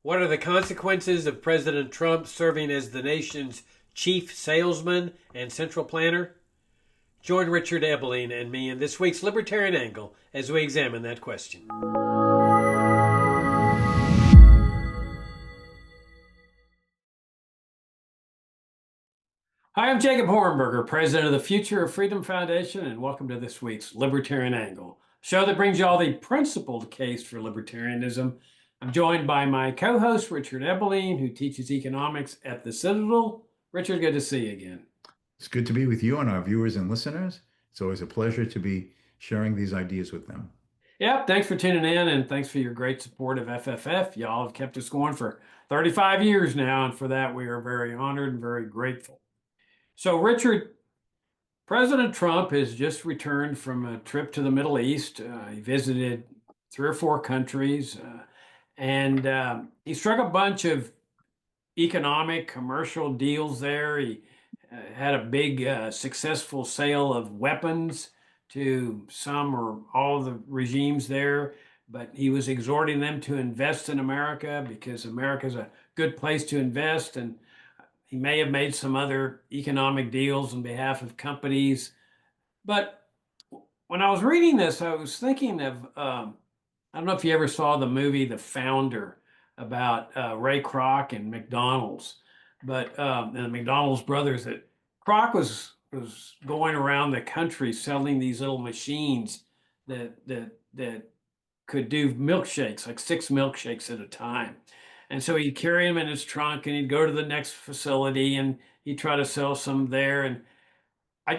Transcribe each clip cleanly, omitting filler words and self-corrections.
What are the consequences of President Trump serving as the nation's chief salesman and central planner? Join Richard Ebeling and me in this week's Libertarian Angle as we examine that question. Hi, I'm Jacob Hornberger, president of the Future of Freedom Foundation, and welcome to this week's Libertarian Angle, a show that brings you all the principled case for libertarianism. I'm joined by my co-host, Richard Ebeling, who teaches economics at the Citadel. Richard, good to see you again. It's good to be with you and our viewers and listeners. It's always a pleasure to be sharing these ideas with them. Yeah, thanks for tuning in, and thanks for your great support of FFF. Y'all have kept us going for 35 years now, and for that we are very honored and very grateful. So, Richard, President Trump has just returned from a trip to the Middle East. He visited 3 or 4 countries, and he struck a bunch of economic, commercial deals there. He had a big, successful sale of weapons to some or all the regimes there, but he was exhorting them to invest in America because America is a good place to invest. And he may have made some other economic deals on behalf of companies. But when I was reading this, I was thinking of, I don't know if you ever saw the movie The Founder about Ray Kroc and McDonald's, but and the McDonald's brothers. That Kroc was going around the country selling these little machines that could do milkshakes, like 6 milkshakes at a time. And so he'd carry them in his trunk and he'd go to the next facility and he'd try to sell some there. And I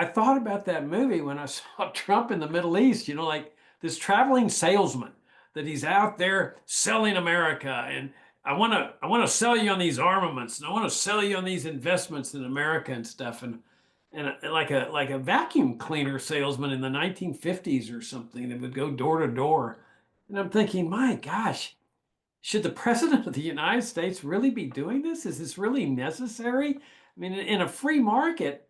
thought about that movie when I saw Trump in the Middle East, like this traveling salesman, that he's out there selling America. And I want to sell you on these armaments, and I want to sell you on these investments in America and stuff. And like a vacuum cleaner salesman in the 1950s or something that would go door to door. And I'm thinking, my gosh, should the president of the United States really be doing this? Is this really necessary? I mean, in a free market,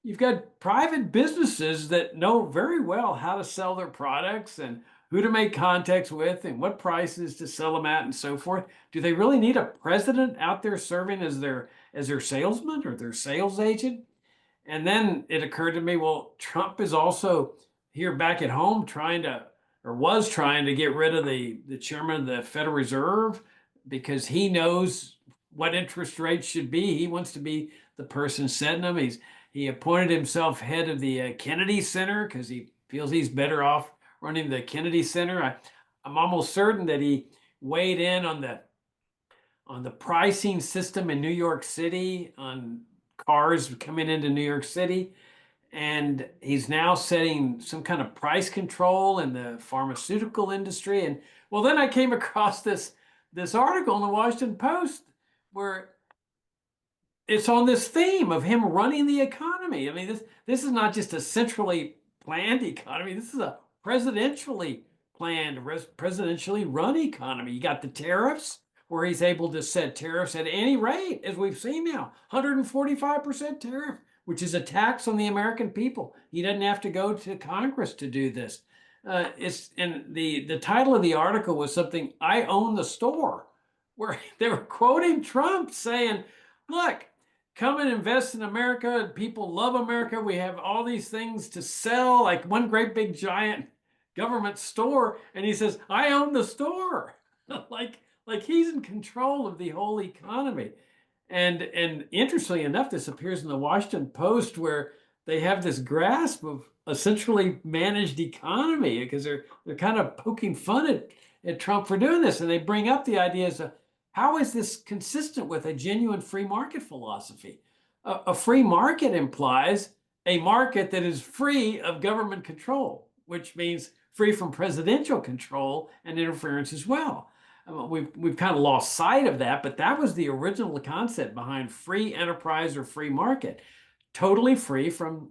you've got private businesses that know very well how to sell their products and who to make contacts with and what prices to sell them at and so forth. Do they really need a president out there serving as their salesman or their sales agent? And then it occurred to me, well, Trump is also here back at home was trying to get rid of the chairman of the Federal Reserve because he knows what interest rates should be. He wants to be the person setting them. He appointed himself head of the Kennedy Center because he feels he's better off running the Kennedy Center. I'm almost certain that he weighed in on the pricing system in New York City on cars coming into New York City. And he's now setting some kind of price control in the pharmaceutical industry. And well, then I came across this article in the Washington Post where it's on this theme of him running the economy. I mean, this is not just a centrally planned economy. This is a presidentially planned, presidentially run economy. You got the tariffs, where he's able to set tariffs at any rate, as we've seen now, 145% tariff, which is a tax on the American people. He doesn't have to go to Congress to do this. And the title of the article was something, "I own the store," where they were quoting Trump saying, look, come and invest in America. People love America. We have all these things to sell, like one great big giant government store. And he says, I own the store. like he's in control of the whole economy. And interestingly enough, this appears in the Washington Post, where they have this grasp of a centrally managed economy because they're kind of poking fun at Trump for doing this. And they bring up the ideas of how is this consistent with a genuine free market philosophy? A free market implies a market that is free of government control, which means free from presidential control and interference as well. We've kind of lost sight of that, but that was the original concept behind free enterprise or free market, totally free from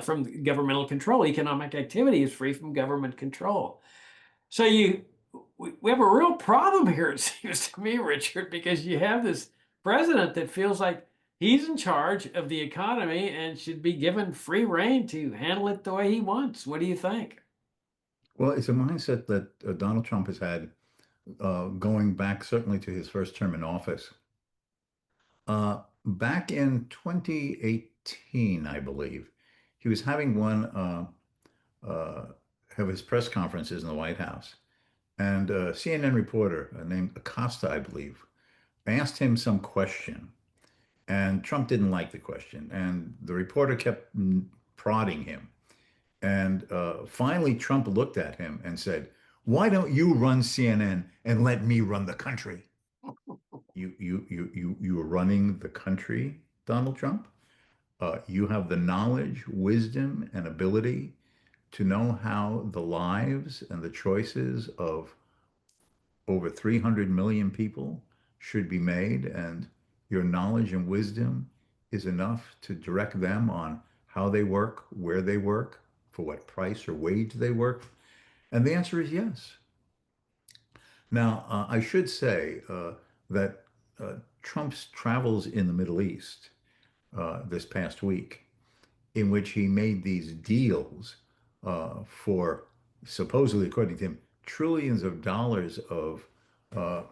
from governmental control. Economic activity is free from government control. So we have a real problem here, it seems to me, Richard, because you have this president that feels like he's in charge of the economy and should be given free rein to handle it the way he wants. What do you think? Well, it's a mindset that Donald Trump has had going back certainly to his first term in office. Back in 2018, I believe, he was having one uh, of his press conferences in the White House. And a CNN reporter named Acosta, I believe, asked him some question. And Trump didn't like the question. And the reporter kept prodding him. And finally, Trump looked at him and said, "Why don't you run CNN and let me run the country?" You are running the country, Donald Trump. You have the knowledge, wisdom, and ability to know how the lives and the choices of over 300 million people should be made, and your knowledge and wisdom is enough to direct them on how they work, where they work, for what price or wage they work. And the answer is yes. Now, I should say that Trump's travels in the Middle East this past week, in which he made these deals for supposedly, according to him, trillions of dollars of uh,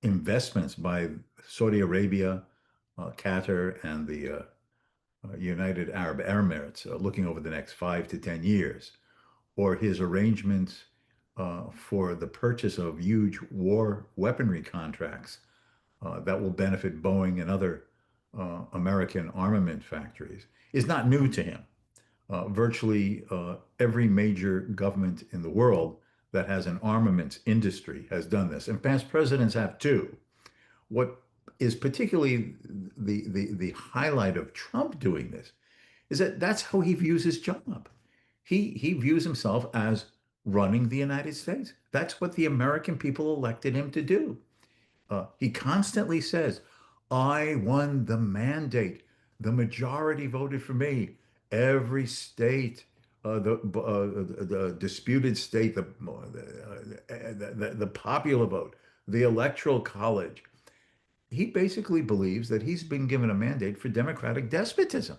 investments by Saudi Arabia, Qatar, and the United Arab Emirates looking over the next 5 to 10 years, or his arrangements for the purchase of huge war weaponry contracts that will benefit Boeing and other American armament factories, is not new to him. Virtually every major government in the world that has an armaments industry has done this, and past presidents have too. What is particularly the highlight of Trump doing this is that that's how he views his job. He views himself as running the United States. That's what the American people elected him to do. He constantly says, I won the mandate. The majority voted for me. Every state, the disputed state, the popular vote, the electoral college. He basically believes that he's been given a mandate for democratic despotism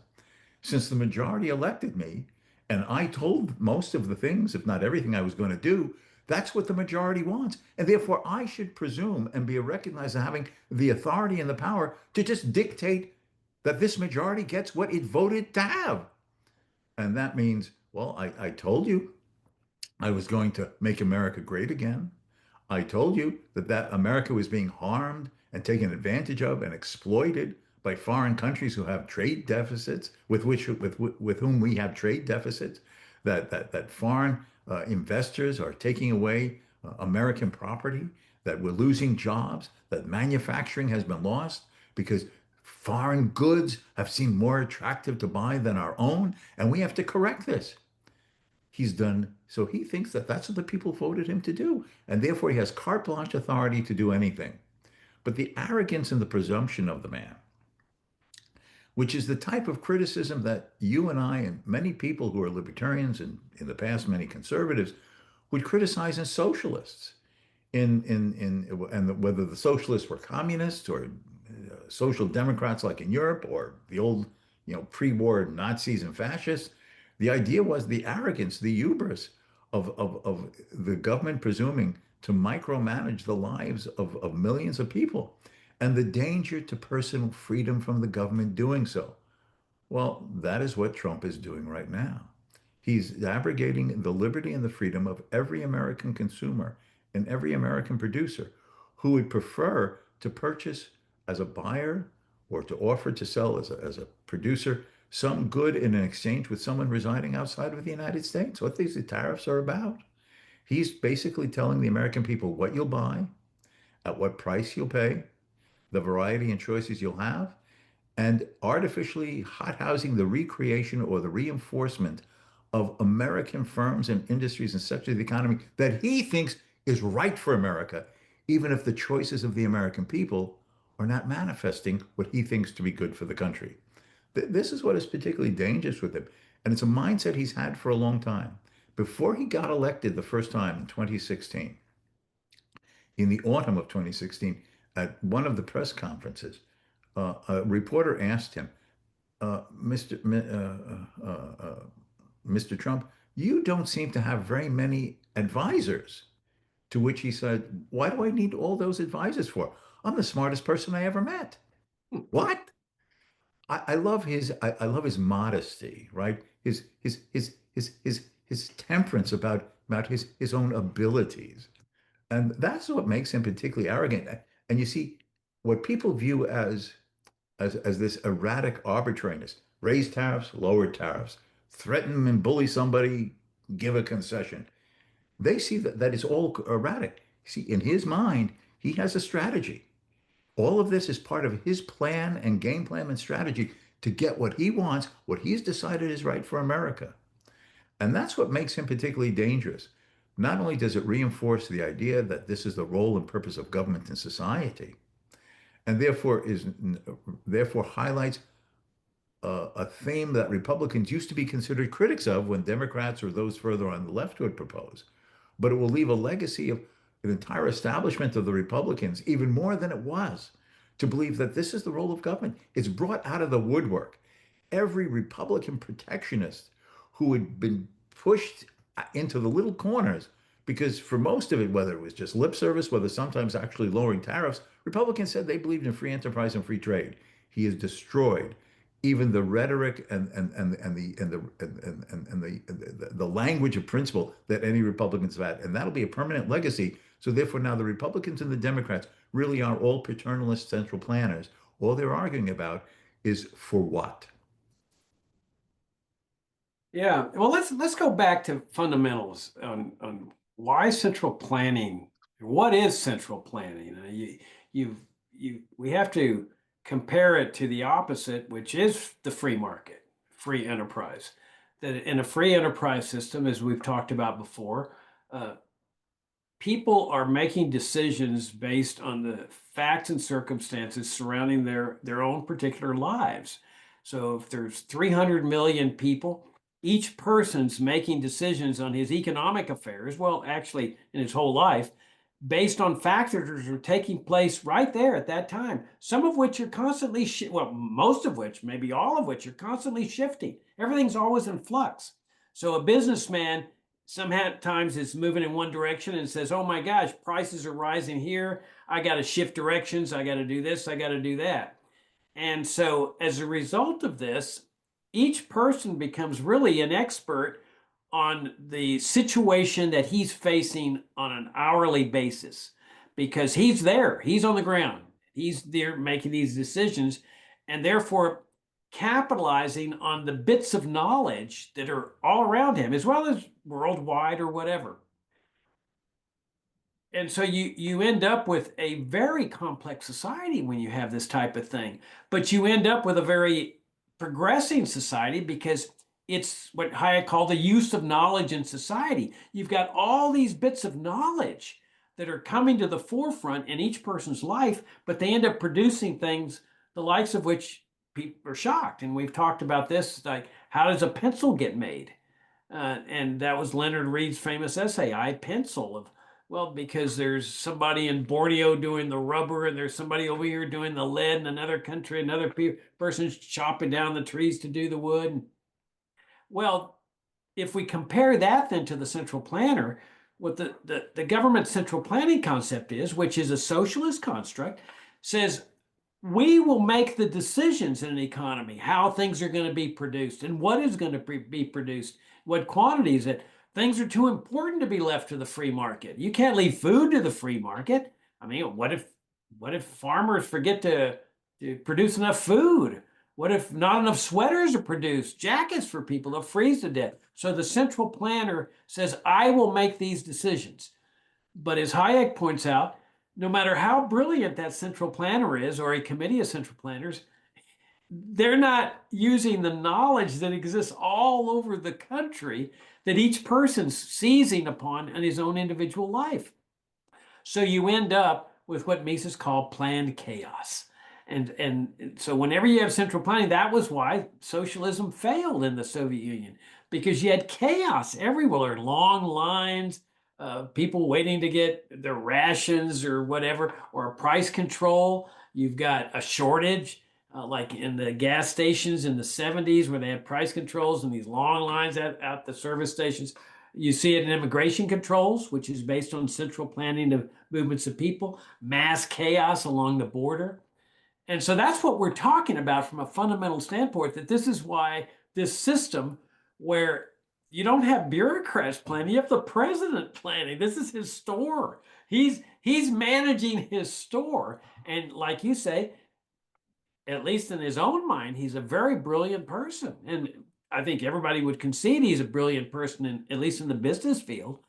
since the majority elected me, and I told most of the things, if not everything I was going to do, that's what the majority wants. And therefore, I should presume and be recognized as having the authority and the power to just dictate that this majority gets what it voted to have. And that means, well, I told you I was going to make America great again. I told you that America was being harmed and taken advantage of and exploited by foreign countries who have trade deficits with whom we have trade deficits. That foreign investors are taking away American property. That we're losing jobs. That manufacturing has been lost because foreign goods have seemed more attractive to buy than our own, and we have to correct this. He's done so he thinks that that's what the people voted him to do, and therefore he has carte blanche authority to do anything. But the arrogance and the presumption of the man, which is the type of criticism that you and I and many people who are libertarians and in the past many conservatives would criticize in socialists, and whether the socialists were communists or social democrats like in Europe or the old, pre-war Nazis and fascists. The idea was the arrogance, the hubris of the government presuming to micromanage the lives of millions of people, and the danger to personal freedom from the government doing so. Well, that is what Trump is doing right now. He's abrogating the liberty and the freedom of every American consumer and every American producer who would prefer to purchase as a buyer or to offer to sell as a producer some good in an exchange with someone residing outside of the United States. What these tariffs are about. He's basically telling the American people what you'll buy, at what price you'll pay, the variety and choices you'll have, and artificially hothousing the recreation or the reinforcement of American firms and industries and sectors of the economy that he thinks is right for America, even if the choices of the American people are not manifesting what he thinks to be good for the country. This is what is particularly dangerous with him. And it's a mindset he's had for a long time. Before he got elected the first time in 2016, in the autumn of 2016, at one of the press conferences, a reporter asked him, Mr. Mr. Trump, you don't seem to have very many advisors. To which he said, "Why do I need all those advisors for? I'm the smartest person I ever met." What? I love I love his modesty, right? His temperance about his own abilities. And that's what makes him particularly arrogant. And you see, what people view as this erratic arbitrariness, raise tariffs, lower tariffs, threaten and bully somebody, give a concession. They see that it's all erratic. See, in his mind, he has a strategy. All of this is part of his plan and game plan and strategy to get what he wants, what he's decided is right for America. And that's what makes him particularly dangerous. Not only does it reinforce the idea that this is the role and purpose of government in society, and therefore highlights a theme that Republicans used to be considered critics of when Democrats or those further on the left would propose. But it will leave a legacy of an entire establishment of the Republicans, even more than it was, to believe that this is the role of government. It's brought out of the woodwork. Every Republican protectionist who had been pushed into the little corners, because for most of it, whether it was just lip service, whether sometimes actually lowering tariffs, Republicans said they believed in free enterprise and free trade. He has destroyed even the rhetoric and the language of principle that any Republicans have had, and that'll be a permanent legacy. So therefore, now the Republicans and the Democrats really are all paternalist central planners. All they're arguing about is for what. Yeah, well, let's go back to fundamentals on why central planning. What is central planning? We have to compare it to the opposite, which is the free market, free enterprise. That in a free enterprise system, as we've talked about before, uh, people are making decisions based on the facts and circumstances surrounding their own particular lives. So if there's 300 million people, each person's making decisions on his economic affairs, well, actually in his whole life, based on factors that are taking place right there at that time, some of which are constantly, well, most of which, maybe all of which are constantly shifting. Everything's always in flux. So a businessman sometimes is moving in one direction and says, oh my gosh, prices are rising here. I got to shift directions. I got to do this. I got to do that. And so, as a result of this, each person becomes really an expert on the situation that he's facing on an hourly basis because he's there, he's on the ground, he's there making these decisions, and therefore capitalizing on the bits of knowledge that are all around him, as well as worldwide or whatever. And so you end up with a very complex society when you have this type of thing, but you end up with a very progressing society because it's what Hayek called the use of knowledge in society. You've got all these bits of knowledge that are coming to the forefront in each person's life, but they end up producing things the likes of which people are shocked. And we've talked about this, like how does a pencil get made? And that was Leonard Read's famous essay, I Pencil, of well, because there's somebody in Borneo doing the rubber, and there's somebody over here doing the lead in another country, another person's chopping down the trees to do the wood. Well, if we compare that then to the central planner, what the government central planning concept is, which is a socialist construct, says we will make the decisions in an economy, how things are going to be produced and what is going to be produced, what quantities that things are too important to be left to the free market. You can't leave food to the free market. I mean, what if farmers forget to produce enough food? What if not enough sweaters are produced, jackets for people, they'll freeze to death. So the central planner says, I will make these decisions. But as Hayek points out, no matter how brilliant that central planner is or a committee of central planners, they're not using the knowledge that exists all over the country that each person's seizing upon in his own individual life. So you end up with what Mises called planned chaos. And so whenever you have central planning, that was why socialism failed in the Soviet Union, because you had chaos everywhere, long lines, people waiting to get their rations or whatever, or price control. You've got a shortage, like in the gas stations in the 70s where they had price controls and these long lines out the service stations. You see it in immigration controls, which is based on central planning of movements of people, mass chaos along the border. And so that's what we're talking about from a fundamental standpoint, that this is why this system where you don't have bureaucrats planning, you have the president planning. This is his store. He's managing his store. And like you say, at least in his own mind, he's a very brilliant person. And I think everybody would concede he's a brilliant person, at least in the business field.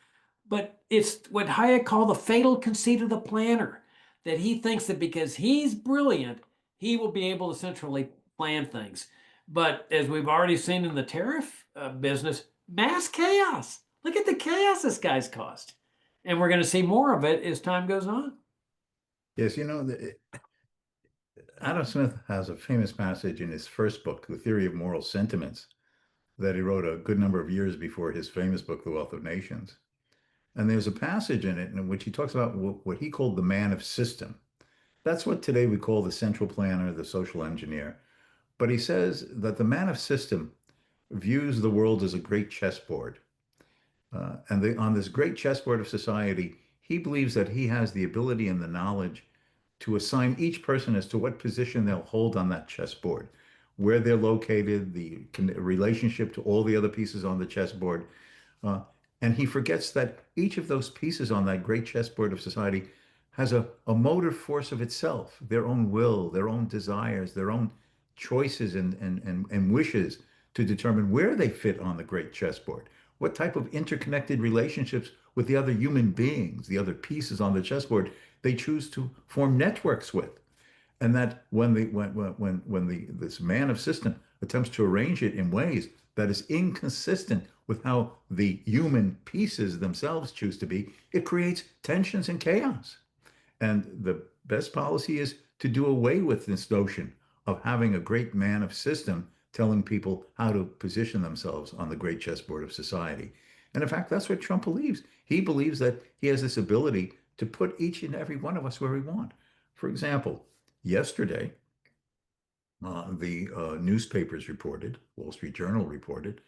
But it's what Hayek called the fatal conceit of the planner, that he thinks that because he's brilliant, he will be able to centrally plan things. But as we've already seen in the tariff business, mass chaos. Look at the chaos this guy's caused. And we're going to see more of it as time goes on. Yes, Adam Smith has a famous passage in his first book, The Theory of Moral Sentiments, that he wrote a good number of years before his famous book, The Wealth of Nations. And there's a passage in it in which he talks about what he called the man of system. That's what today we call the central planner, the social engineer. But he says that the man of system views the world as a great chessboard. On this great chessboard of society, he believes that he has the ability and the knowledge to assign each person as to what position they'll hold on that chessboard, where they're located, the relationship to all the other pieces on the chessboard. Uh, and he forgets that each of those pieces on that great chessboard of society has a motive force of itself, their own will, their own desires, their own choices and wishes to determine where they fit on the great chessboard, what type of interconnected relationships with the other human beings, the other pieces on the chessboard, they choose to form networks with. And that when this man of system attempts to arrange it in ways that is inconsistent with how the human pieces themselves choose to be, it creates tensions and chaos. And the best policy is to do away with this notion of having a great man of system telling people how to position themselves on the great chessboard of society. And in fact, that's what Trump believes. He believes that he has this ability to put each and every one of us where we want. For example, yesterday, the newspapers reported, Wall Street Journal reported,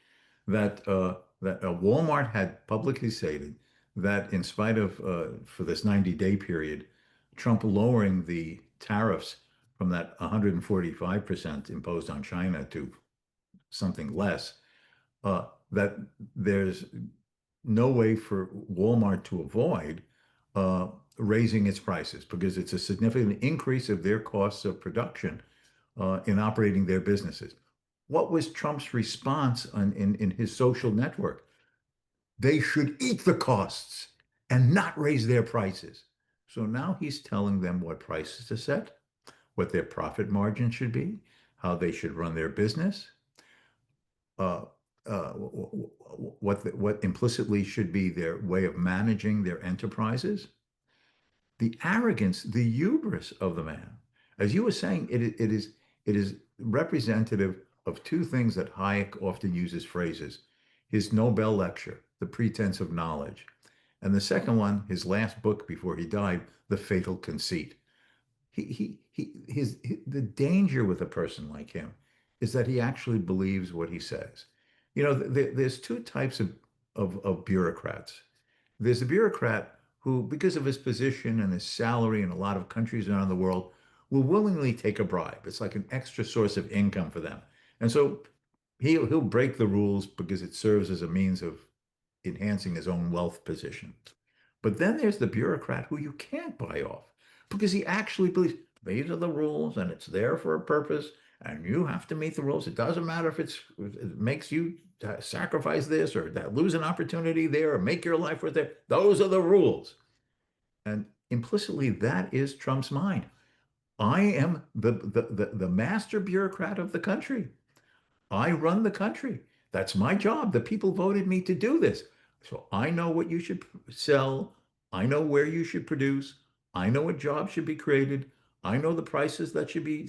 that Walmart had publicly stated that in spite of, for this 90-day period, Trump lowering the tariffs from that 145% imposed on China to something less, that there's no way for Walmart to avoid uh, raising its prices because it's a significant increase of their costs of production in operating their businesses. What was Trump's response in his social network? They should eat the costs and not raise their prices. So now he's telling them what prices to set, what their profit margin should be, how they should run their business, uh, what implicitly should be their way of managing their enterprises. The arrogance, the hubris of the man. As you were saying, it is representative of two things that Hayek often uses phrases: his Nobel lecture, The Pretense of Knowledge, and the second one, his last book before he died, The Fatal Conceit. The danger with a person like him is that he actually believes what he says. There's two types of bureaucrats. There's a bureaucrat who, because of his position and his salary in a lot of countries around the world, will willingly take a bribe. It's like an extra source of income for them. And so he'll break the rules because it serves as a means of enhancing his own wealth position. But then there's the bureaucrat who you can't buy off because he actually believes these are the rules and it's there for a purpose and you have to meet the rules. It doesn't matter if it makes you sacrifice this or that lose an opportunity there or make your life worth it. Those are the rules. And implicitly, that is Trump's mind. I am the master bureaucrat of the country. I run the country. That's my job. The people voted me to do this. So I know what you should sell. I know where you should produce. I know what jobs should be created. I know the prices that should be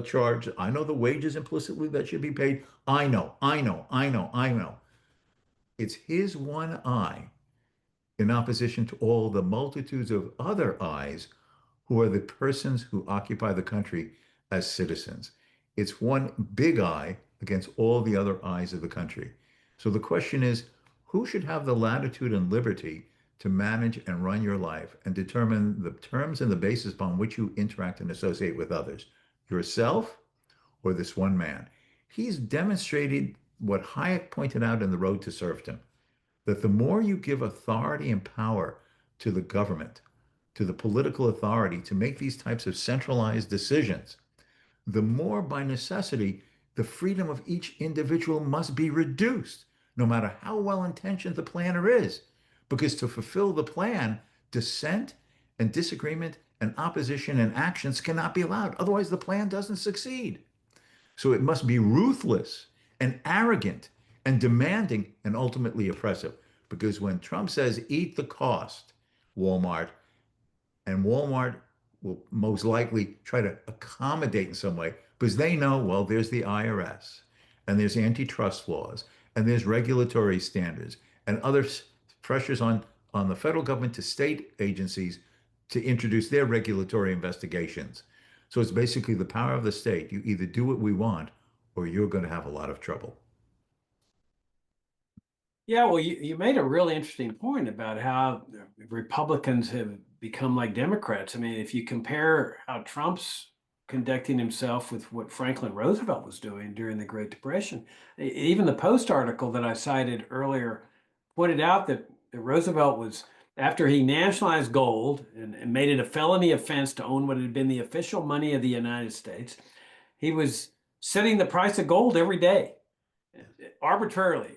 charged. I know the wages implicitly that should be paid. I know, I know, I know, I know. It's his one eye in opposition to all the multitudes of other eyes who are the persons who occupy the country as citizens. It's one big eye against all the other eyes of the country. So the question is, who should have the latitude and liberty to manage and run your life and determine the terms and the basis upon which you interact and associate with others? Yourself or this one man? He's demonstrated what Hayek pointed out in The Road to Serfdom, that the more you give authority and power to the government, to the political authority to make these types of centralized decisions, the more by necessity the freedom of each individual must be reduced, no matter how well intentioned the planner is. Because to fulfill the plan, dissent and disagreement and opposition and actions cannot be allowed. Otherwise, the plan doesn't succeed. So it must be ruthless and arrogant and demanding and ultimately oppressive. Because when Trump says, eat the cost, Walmart, and Walmart will most likely try to accommodate in some way because they know, well, there's the IRS and there's antitrust laws and there's regulatory standards and other pressures on the federal government to state agencies to introduce their regulatory investigations. So it's basically the power of the state. You either do what we want or you're going to have a lot of trouble. Yeah, well, you made a really interesting point about how Republicans have become like Democrats. I mean, if you compare how Trump's conducting himself with what Franklin Roosevelt was doing during the Great Depression, even the Post article that I cited earlier pointed out that Roosevelt was, after he nationalized gold and made it a felony offense to own what had been the official money of the United States, he was setting the price of gold every day arbitrarily.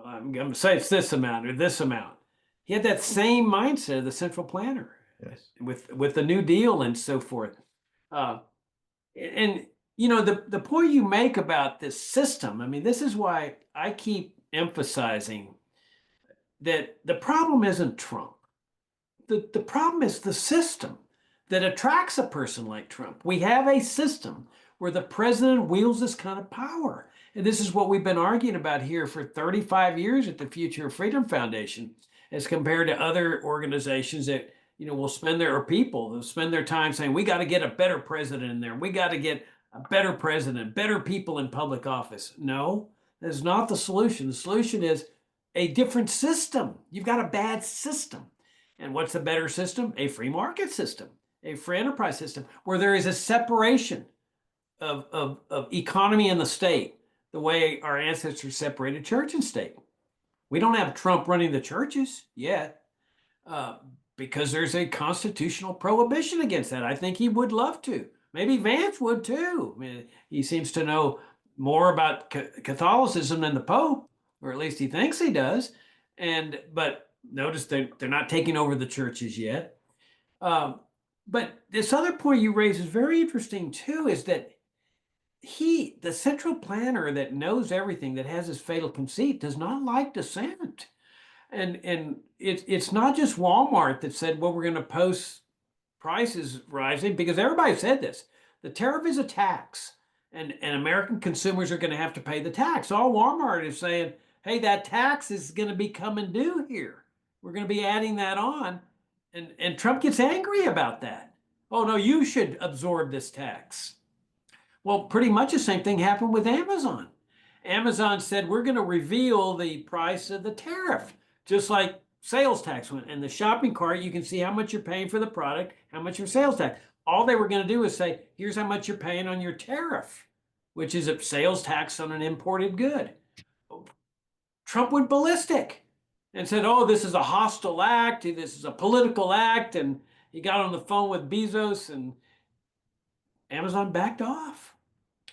I'm going to say it's this amount or this amount. He had that same mindset of the central planner Yes. with the New Deal and so forth. Uh, and you know the point you make about this system. I mean, this is why I keep emphasizing that the problem isn't Trump. The problem is the system that attracts a person like Trump. We have a system where the president wields this kind of power. And this is what we've been arguing about here for 35 years at the Future of Freedom Foundation, as compared to other organizations that, you know, will spend their, or people, they'll spend their time saying, we got to get a better president in there. We got to get a better president, better people in public office. No, that's not the solution. The solution is a different system. You've got a bad system. And what's a better system? A free market system, a free enterprise system, where there is a separation of economy and the state, the way our ancestors separated church and state. We don't have Trump running the churches yet uh, because there's a constitutional prohibition against that. I think he would love to. Maybe Vance would too. I mean, he seems to know more about Catholicism than the Pope, or at least he thinks he does. But notice they're not taking over the churches yet. Um, but this other point you raise is very interesting too, is that the central planner that knows everything, that has this fatal conceit, does not like dissent. And it's not just Walmart that said, well, we're going to post prices rising, because everybody said this. The tariff is a tax, and American consumers are going to have to pay the tax. All Walmart is saying, hey, that tax is going to be coming due here. We're going to be adding that on. And Trump gets angry about that. Oh, no, you should absorb this tax. Well, pretty much the same thing happened with Amazon. Amazon said, we're going to reveal the price of the tariff, just like sales tax went. And the shopping cart, you can see how much you're paying for the product, how much your sales tax. All they were going to do is say, here's how much you're paying on your tariff, which is a sales tax on an imported good. Trump went ballistic and said, oh, this is a hostile act. This is a political act. And he got on the phone with Bezos, and Amazon backed off,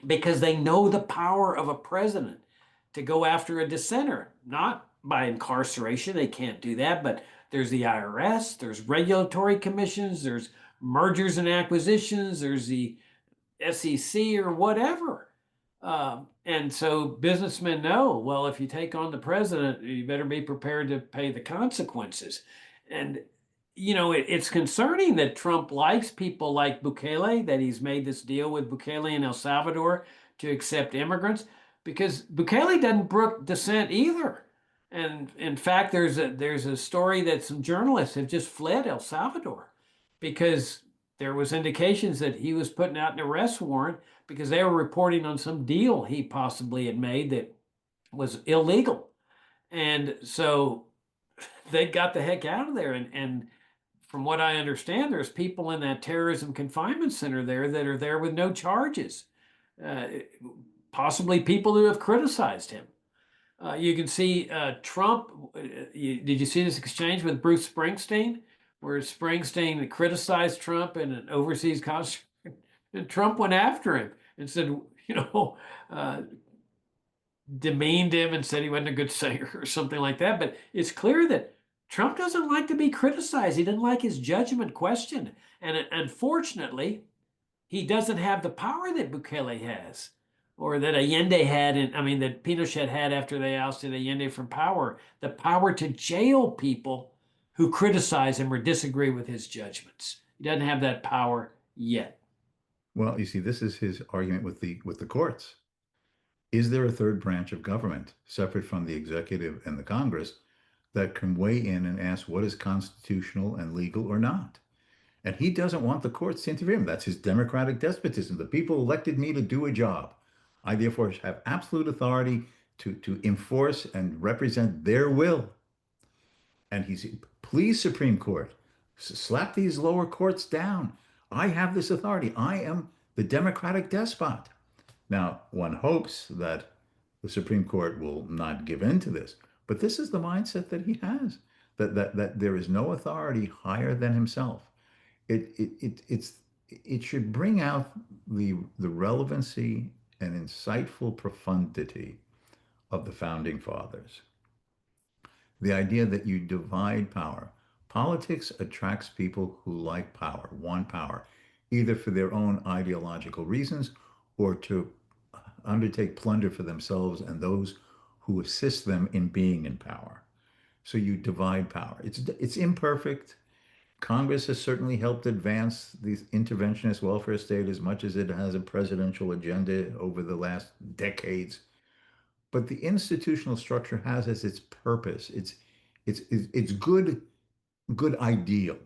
because they know the power of a president to go after a dissenter, not by incarceration. They can't do that, but there's the IRS, there's regulatory commissions, there's mergers and acquisitions, there's the SEC or whatever. And so businessmen know, well, if you take on the president, you better be prepared to pay the consequences. And you know, it's concerning that Trump likes people like Bukele, that he's made this deal with Bukele in El Salvador to accept immigrants, because Bukele doesn't brook dissent either. And in fact, there's a story that some journalists have just fled El Salvador because there was indications that he was putting out an arrest warrant because they were reporting on some deal he possibly had made that was illegal. And so they got the heck out of there. And from what I understand, there's people in that terrorism confinement center there that are there with no charges, uh, possibly people who have criticized him. You can see Trump. Did you see this exchange with Bruce Springsteen, where Springsteen criticized Trump in an overseas concert, and Trump went after him and said, uh, demeaned him and said he wasn't a good singer or something like that. But it's clear that Trump doesn't like to be criticized. He didn't like his judgment questioned, and unfortunately, he doesn't have the power that Bukele has, or that Allende had, and I mean that Pinochet had after they ousted Allende from power, the power to jail people who criticize him or disagree with his judgments. He doesn't have that power yet. Well, you see, this is his argument with the courts. Is there a third branch of government separate from the executive and the Congress that can weigh in and ask what is constitutional and legal or not? And he doesn't want the courts to interfere. That's his democratic despotism. The people elected me to do a job. I therefore have absolute authority to enforce and represent their will. And he's, please, Supreme Court, slap these lower courts down. I have this authority. I am the democratic despot. Now, one hopes that the Supreme Court will not give in to this, but this is the mindset that he has, that there is no authority higher than himself. It should bring out the relevancy and insightful profundity of the founding fathers. The idea that you divide power. Politics attracts people who like power, want power, either for their own ideological reasons or to undertake plunder for themselves and those who assist them in being in power. So you divide power. It's imperfect. Congress has certainly helped advance the interventionist welfare state as much as it has a presidential agenda over the last decades. But the institutional structure has as its purpose, it's good ideal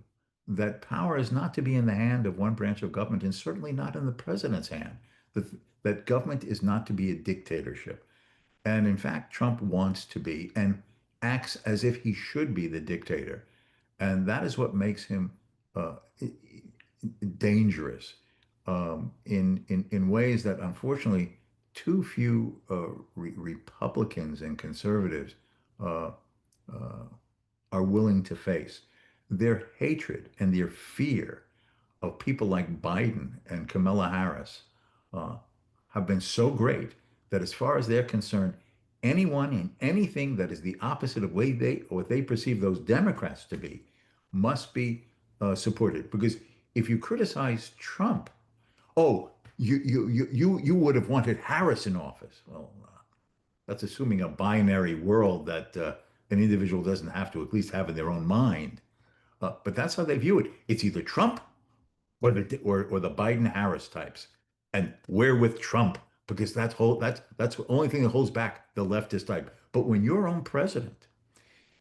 that power is not to be in the hand of one branch of government and certainly not in the president's hand. That, that government is not to be a dictatorship. And in fact, Trump wants to be and acts as if he should be the dictator. And that is what makes him uh, dangerous in ways that unfortunately too few Republicans and conservatives uh, uh, are willing to face. Their hatred and their fear of people like Biden and Kamala Harris uh, have been so great that as far as they're concerned, anyone and anything that is the opposite of way they or what they perceive those Democrats to be must be supported. Because if you criticize Trump, oh, you would have wanted Harris in office. Well, that's assuming a binary world that an individual doesn't have to at least have in their own mind. But that's how they view it. It's either Trump or the Biden Harris types, and we're with Trump because that's the only thing that holds back the leftist type. But when your own president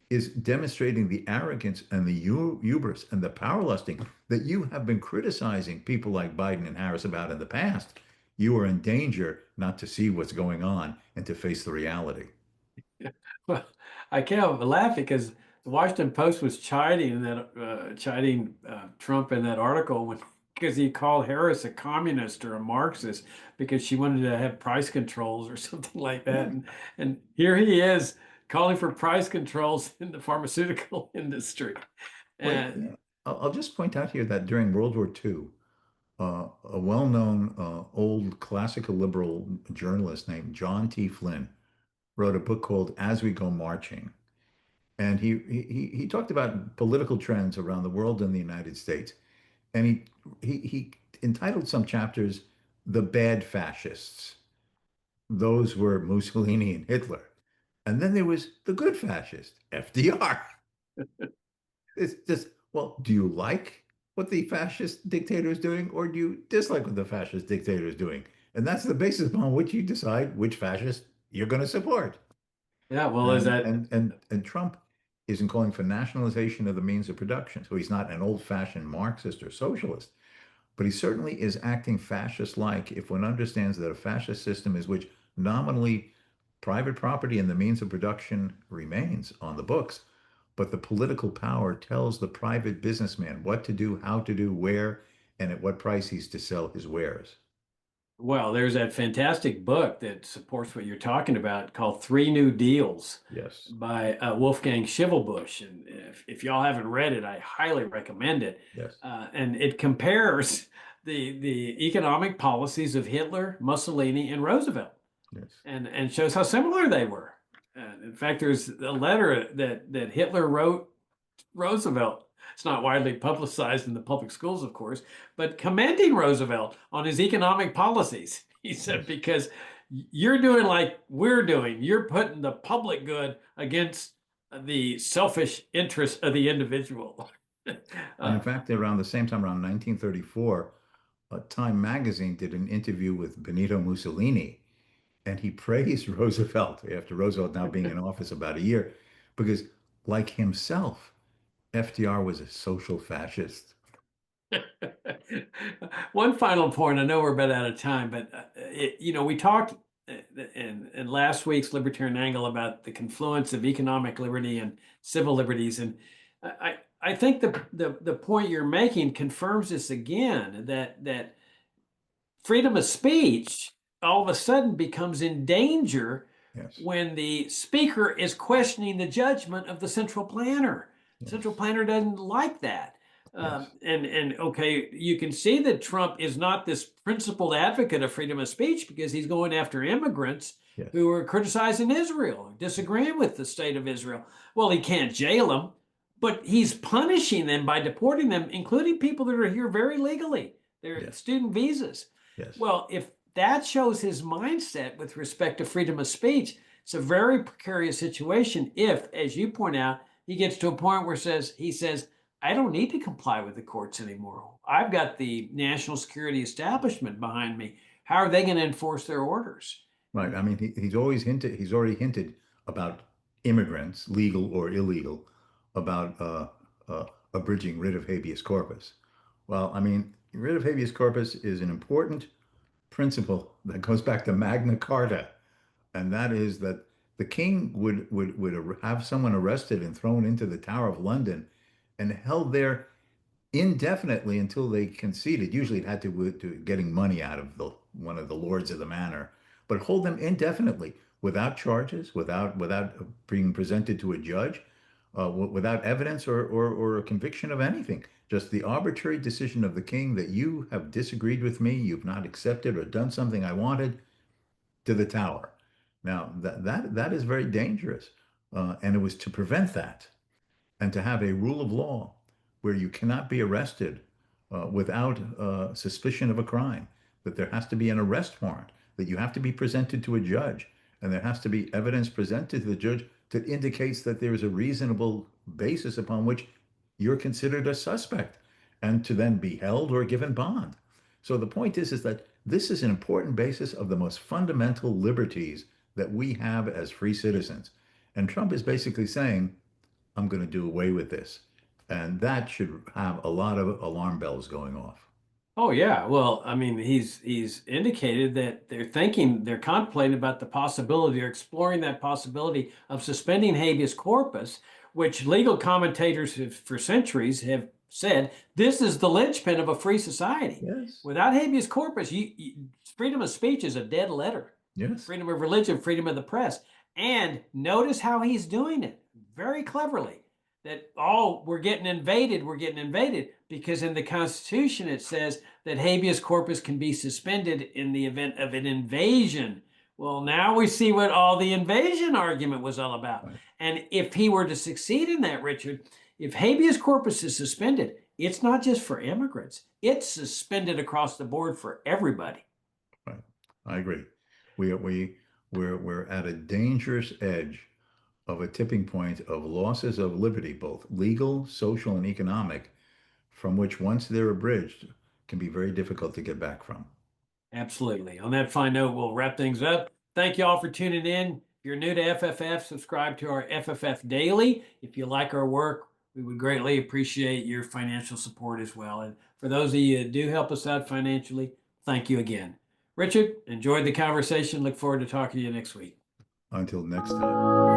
is demonstrating the arrogance and the hubris and the power lusting that you have been criticizing people like Biden and Harris about in the past, you are in danger not to see what's going on and to face the reality. Well, I can't help but laugh because the Washington Post was chiding Trump in that article when because he called Harris a communist or a Marxist because she wanted to have price controls or something like that. And here he is calling for price controls in the pharmaceutical industry. Well, And I'll just point out here that during World War II, a well-known old classical liberal journalist named John T. Flynn wrote a book called As We Go Marching. And he talked about political trends around the world and the United States. And he entitled some chapters The Bad Fascists. Those were Mussolini and Hitler. And then there was the good fascist, FDR. It's just, well, do you like what the fascist dictator is doing, or do you dislike what the fascist dictator is doing? And that's the basis upon which you decide which fascist you're going to support. yeah, well, is And that and and and Trump isn't calling for nationalization of the means of production. So he's not an old-fashioned Marxist or socialist, but he certainly is acting fascist-like if one understands that a fascist system is which nominally Private property and the means of production remains on the books, but the political power tells the private businessman what to do, how to do, where, and at what price he's to sell his wares. Well, there's that fantastic book that supports what you're talking about called Three New Deals Yes, by Wolfgang Schivelbusch. And if y'all haven't read it, I highly recommend it. yes, And it compares the economic policies of Hitler, Mussolini, and Roosevelt, yes, and shows how similar they were. In fact, there's a letter that Hitler wrote Roosevelt. It's not widely publicized in the public schools, of course, but commending Roosevelt on his economic policies. He said, yes. because you're doing like we're doing, you're putting the public good against the selfish interests of the individual. And in uh, fact, around the same time, around 1934, Time magazine did an interview with Benito Mussolini, and he praised Roosevelt after Roosevelt now being in office about a year, because like himself, FDR was a social fascist. One final point. I know we're about out of time, but we talked in last week's Libertarian Angle about the confluence of economic liberty and civil liberties, and I think the point you're making confirms this again, that freedom of speech all of a sudden becomes in danger Yes, when the speaker is questioning the judgment of the central planner. Central yes, planner doesn't like that. yes, And okay, you can see that Trump is not this principled advocate of freedom of speech because he's going after immigrants yes, who are criticizing Israel, disagreeing with the state of Israel. Well, he can't jail them, but he's punishing them by deporting them, including people that are here very legally. They're yes, student visas. yes, Well, if that shows his mindset with respect to freedom of speech, it's a very precarious situation if, as you point out, he gets to a point where he says, I don't need to comply with the courts anymore. I've got the national security establishment behind me. How are they going to enforce their orders? right. I mean, he's already hinted about immigrants, legal or illegal, about abridging writ of habeas corpus. Well, I mean, writ of habeas corpus is an important principle that goes back to Magna Carta, and that is that the king would have someone arrested and thrown into the Tower of London and held there indefinitely until they conceded. Usually, it had to getting money out of one of the lords of the manor, but hold them indefinitely without charges, without being presented to a judge, without evidence or a conviction of anything. Just the arbitrary decision of the king that you have disagreed with me, you've not accepted or done something I wanted, to the tower. Now that is very dangerous, and it was to prevent that and to have a rule of law where you cannot be arrested without suspicion of a crime, that there has to be an arrest warrant, that you have to be presented to a judge, and there has to be evidence presented to the judge that indicates that there is a reasonable basis upon which you're considered a suspect and to then be held or given bond. So the point is that this is an important basis of the most fundamental liberties that we have as free citizens. And Trump is basically saying, I'm going to do away with this. And that should have a lot of alarm bells going off. Oh yeah. Well, I mean, he's indicated that they're contemplating about the possibility or exploring that possibility of suspending habeas corpus, which legal commentators for centuries have said this is the linchpin of a free society. Yes, Without habeas corpus, freedom of speech is a dead letter. yes, Freedom of religion, freedom of the press. And notice how he's doing it very cleverly. That, oh, we're getting invaded, because in the Constitution it says that habeas corpus can be suspended in the event of an invasion. Well, now we see what all the invasion argument was all about. right, And if he were to succeed in that, Richard, if habeas corpus is suspended, it's not just for immigrants, it's suspended across the board for everybody. right. I agree. We are, we, we're at a dangerous edge of a tipping point of losses of liberty, both legal, social, and economic, from which once they're abridged, can be very difficult to get back from. Absolutely. On that fine note, we'll wrap things up. Thank you all for tuning in. If you're new to FFF, subscribe to our FFF Daily. If you like our work, we would greatly appreciate your financial support as well. And for those of you that do help us out financially, thank you again. Richard, enjoyed the conversation. Look forward to talking to you next week. Until next time.